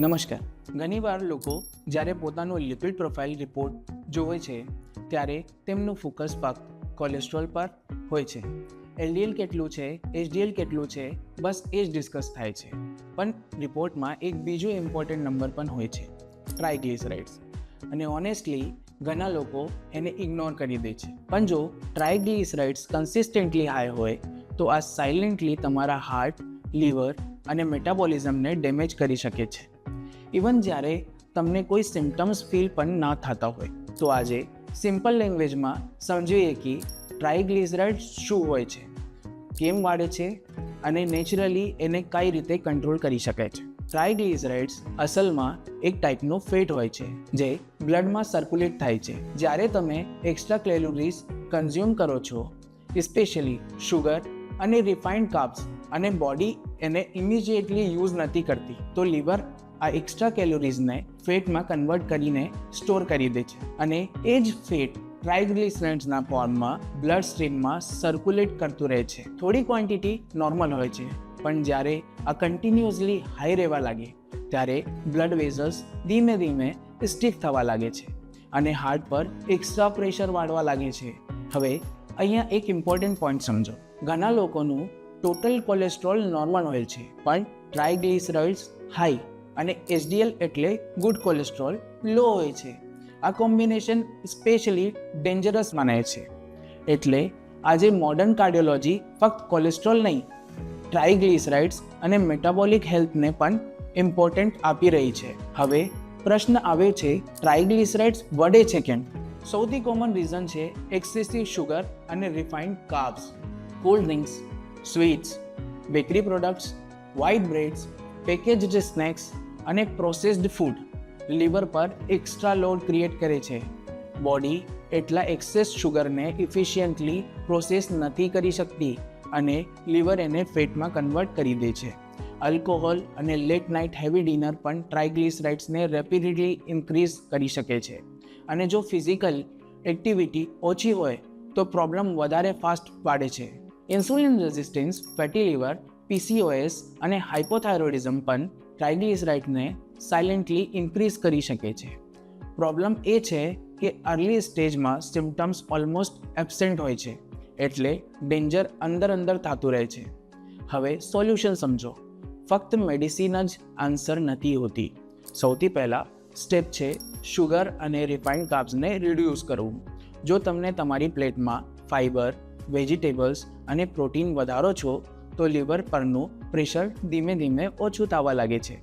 નમસ્કાર. ઘણીવાર લોકો જ્યારે પોતાનો લિપિડ પ્રોફાઇલ રિપોર્ટ જોવે છે ત્યારે તેમનું ફોકસ ફક્ત કોલેસ્ટ્રોલ પર હોય છે. એલડીએલ કેટલું છે, એચડીએલ કેટલું છે, બસ એ જ ડિસ્કસ થાય છે. પણ રિપોર્ટમાં એક બીજો ઇમ્પોર્ટન્ટ નંબર પણ હોય છે, ટ્રાયગ્લિસરાઇડ્સ. અને ઓનેસ્ટલી ઘણા લોકો એને ઇગ્નોર કરી દે છે. પણ જો ટ્રાયગ્લિસરાઇડ્સ કન્સિસ્ટન્ટલી હાઈ હોય તો આ સાયલેન્ટલી તમારા હાર્ટ, લીવર અને મેટાબોલિઝમને ડેમેજ કરી શકે છે. ઇવન જ્યારે તમને કોઈ સિમ્ટમ્સ ફીલ પણ ના થતા હોય. તો આજે સિમ્પલ લેંગ્વેજમાં સમજીએ કે ટ્રાયગ્લિસરાઇડ્સ શું હોય છે, કેમ વાળે છે અને નેચરલી એને કઈ રીતે કંટ્રોલ કરી શકાય છે. ટ્રાયગ્લિસરાઇડ્સ અસલમાં એક ટાઈપનો ફેટ હોય છે જે બ્લડમાં સર્ક્યુલેટ થાય છે. જ્યારે તમે એક્સ્ટ્રા કેલોરીઝ કન્ઝ્યુમ કરો છો, સ્પેશિયલી શુગર અને રિફાઇન્ડ કાર્બ્સ, અને બોડી એને ઇમિડિયેટલી યુઝ નથી કરતી, તો લીવર આ એક્સ્ટ્રા કેલોરીઝને ફેટમાં કન્વર્ટ કરીને સ્ટોર કરી દે છે. અને એ જ ફેટ ટ્રાયગ્લિસરાઇડ્સના ફોર્મમાં બ્લડ સ્ટ્રીમમાં સર્ક્યુલેટ કરતું રહે છે. થોડી ક્વોન્ટિટી નોર્મલ હોય છે, પણ જ્યારે આ કન્ટિન્યુઅસલી હાઈ રહેવા લાગે ત્યારે બ્લડ વેઝલ્સ ધીમે ધીમે સ્ટીફ થવા લાગે છે અને હાર્ટ પર એક્સ્ટ્રા પ્રેશર વાળવા લાગે છે. હવે અહીંયા એક ઇમ્પોર્ટન્ટ પોઈન્ટ સમજો. ઘણા લોકોનું ટોટલ કોલેસ્ટ્રોલ નોર્મલ હોય છે, પણ ટ્રાયગ્લિસરાઇડ્સ હાઈ અને એચડીએલ એટલે ગુડ કોલેસ્ટ્રોલ લો હોય છે. આ કોમ્બિનેશન સ્પેશિયલી ડેન્જરસ મનાય છે. એટલે આજે મોડર્ન કાર્ડિયોલોજી ફક્ત કોલેસ્ટ્રોલ નહીં, ટ્રાયગ્લિસરાઇડ્સ અને મેટાબોલિક હેલ્થને પણ ઇમ્પોર્ટન્ટ આપી રહી છે. હવે પ્રશ્ન આવે છે, ટ્રાયગ્લિસરાઇડ્સ વધે છે કેમ? સૌથી કોમન રીઝન છે એક્સેસિવ શુગર અને refined carbs. Cold drinks, sweets, bakery products, white breads, packaged snacks અને પ્રોસેસ્ડ ફૂડ લીવર પર એક્સ્ટ્રા લોડ ક્રિએટ કરે છે. બોડી એટલા એક્સેસ શુગરને ઇફિશિયન્ટલી પ્રોસેસ નથી કરી શકતી અને લીવર એને ફેટમાં કન્વર્ટ કરી દે છે. આલ્કોહોલ અને લેટ નાઇટ હેવી ડિનર પણ ટ્રાયગ્લિસરાઇડ્સને રેપિડલી ઇન્ક્રીઝ કરી શકે છે. અને જો ફિઝિકલ એક્ટિવિટી ઓછી હોય તો પ્રોબ્લેમ વધારે ફાસ્ટ વાઢે છે. Insulin resistance, fatty liver, PCOS અને હાઇપોથાઇરોઇડિઝમ પણ ટ્રાયગ્લિસરાઇડ્સને સાયલેન્ટલી ઇન્ક્રીઝ કરી શકે છે. પ્રોબ્લેમ એ છે કે અર્લી સ્ટેજમાં સિમ્ટમ્સ ઓલમોસ્ટ એબસેન્ટ હોય છે, એટલે ડેન્જર અંદર થતું રહે છે. હવે સોલ્યુશન સમજો. ફક્ત મેડિસિન જ આન્સર નથી હોતી. સૌથી પહેલાં સ્ટેપ છે શુગર અને રિફાઇન્ડ કાર્બ્સને રિડ્યુસ કરવું. જો તમને તમારી પ્લેટમાં ફાઇબર, વેજીટેબલ્સ અને પ્રોટીન વધારો છો તો લીવર પરનું પ્રેશર ધીમે ધીમે ઓછું થવા લાગે છે.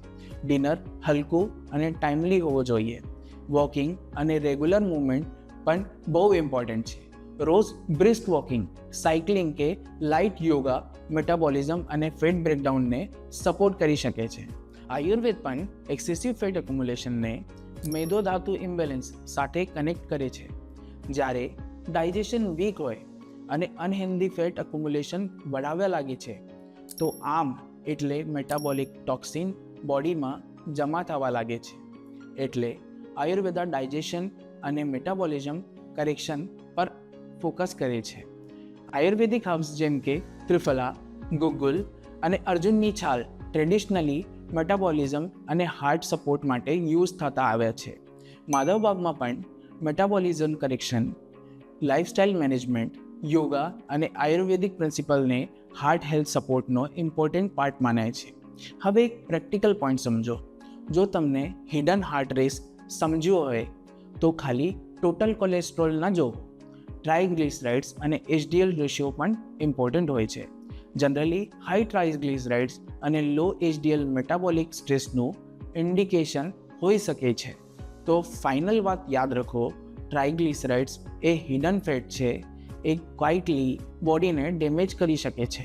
ડિનર હલકું અને ટાઇમલી હોવો જોઈએ. વોકિંગ અને રેગ્યુલર મૂવમેન્ટ પણ બહુ ઇમ્પોર્ટન્ટ છે. રોજ બ્રિસ્ક વોકિંગ, સાયકલિંગ કે લાઇટ યોગા મેટાબોલિઝમ અને ફેટ બ્રેકડાઉનને સપોર્ટ કરી શકે છે. આયુર્વેદ પણ એક્સેસિવ ફેટ એક્યુમ્યુલેશનને મેદો ધાતુ ઇમ્બેલેન્સ સાથે કનેક્ટ કરે છે. જ્યારે ડાયજેશન વીક હોય અને અનહેલ્ધી ફેટ એક્યુમ્યુલેશન बढ़ાવવા લાગે છે, તો આમ એટલે મેટાબોલિક ટોક્સિન બોડીમાં જમા થવા લાગે છે. એટલે આયુર્વેદા ડાયજેશન અને મેટાબોલિઝમ કરેક્શન પર ફોકસ કરે છે. આયુર્વેદિક હર્બ્સ જેમ કે ત્રિફલા, ગુગુલ અને અર્જુનની છાલ ટ્રેડિશનલી મેટાબોલિઝમ અને હાર્ટ સપોર્ટ માટે યુઝ થતા આવ્યા છે. માધવબાગમાં પણ metabolism correction, lifestyle management, yoga અને આયુર્વેદિક પ્રિન્સિપલને હાર્ટ હેલ્થ સપોર્ટનો ઇમ્પોર્ટન્ટ પાર્ટ માનાય છે. હવે એક પ્રેક્ટિકલ પોઈન્ટ સમજો. જો તમને હિડન હાર્ટ રેસ સમજ્યો હોય તો ખાલી ટોટલ કોલેસ્ટ્રોલ ન જો, ટ્રાયગ્લિસરાઇડ્સ અને એચડીએલ રેશિયો પણ ઇમ્પોર્ટન્ટ હોય છે. જનરલી હાઈ ટ્રાયગ્લિસરાઇડ્સ અને લો એચડીએલ મેટાબોલિક સ્ટ્રેસનું ઇન્ડિકેશન હોઈ શકે છે. તો ફાઇનલ વાત યાદ રાખો, ટ્રાયગ્લિસરાઇડ્સ એ હિડન ફેટ છે. એ ક્વાઇટલી બોડીને ડેમેજ કરી શકે છે,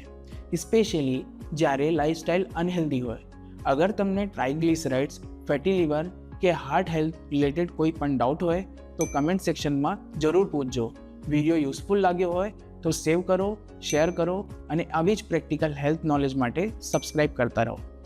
સ્પેશિયલી જ્યારે લાઇફસ્ટાઇલ અનહેલ્ધી હોય. અગર તમને ટ્રાયગ્લિસરાઇડ્સ, ફેટી લીવર કે હાર્ટ હેલ્થ રિલેટેડ કોઈ પણ ડાઉટ હોય તો કમેન્ટ સેક્શનમાં જરૂર પૂછજો. વિડીયો યુઝફુલ લાગ્યો હોય તો સેવ કરો, શેર કરો અને આવી જ પ્રેક્ટિકલ હેલ્થ નોલેજ માટે સબસ્ક્રાઇબ કરતા રહો.